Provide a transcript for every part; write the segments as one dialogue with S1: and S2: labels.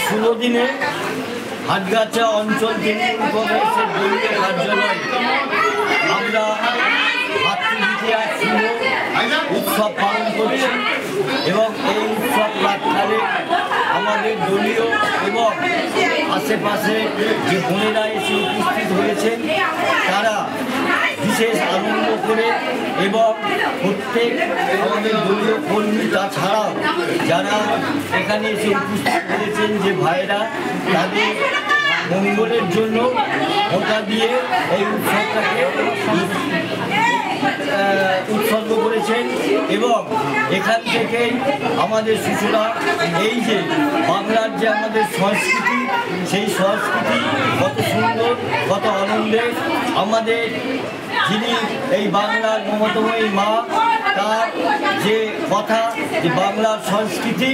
S1: শুভ দিনে হাটগাছা অঞ্চল তৃণমূল কংগ্রেসের দলীয় কার্যালয়ে আমরা মাতৃদ্বিতীয়া শুভ উৎসব পালন করছি এবং এই উৎসব প্রাককালে আমাদের দলীয় এবং আশেপাশে যে বোনেরা এসে উপস্থিত হয়েছেন তারা বিশেষ আনন্দ করে এবং প্রত্যেক আমাদের দলীয় কর্মী তাছাড়াও যারা এখানে এসে উপস্থিত হয়েছেন যে ভাইরা তাদের মঙ্গলের জন্য ভোটা দিয়ে এই উৎসবটাকে উৎসর্গ করেছেন এবং এখান থেকে আমাদের শিশুরা এই যে বাংলার যে আমাদের সংস্কৃতি সেই সংস্কৃতি কত সুন্দর কত আনন্দে আমাদের যিনি এই বাংলার মমতাময়ী মা তার যে কথা যে বাংলার সংস্কৃতি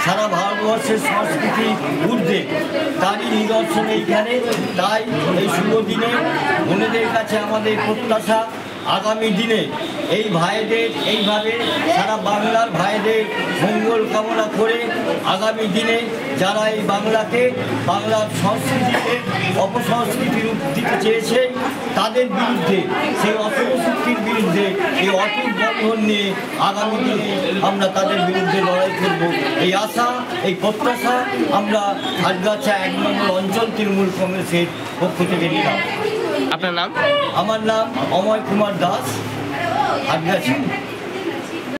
S1: সারা ভারতবর্ষের সংস্কৃতি ঊর্ধ্বে তারই নিদর্শন এইখানে। তাই এই শুভ দিনে বোনেদের কাছে আমাদের প্রত্যাশা আগামী দিনে এই ভাইদের এইভাবে সারা বাংলার ভাইদের মঙ্গল কামনা করে আগামী দিনে যারা এই বাংলাকে বাংলার সংস্কৃতিকে অপসংস্কৃতির রূপ দিতে চেয়েছে তাদের বিরুদ্ধে সেই অপশক্তির বিরুদ্ধে এই অটুট বন্ধন নিয়ে আগামী দিনে আমরা তাদের বিরুদ্ধে লড়াই করব এই আশা এই প্রত্যাশা আমরা হাটগাছা 1 নম্বর অঞ্চল তৃণমূল কংগ্রেসের পক্ষ থেকে নিলাম।
S2: আপনার নাম?
S1: আমার নাম অময় কুমার দাস, হাটগাছা।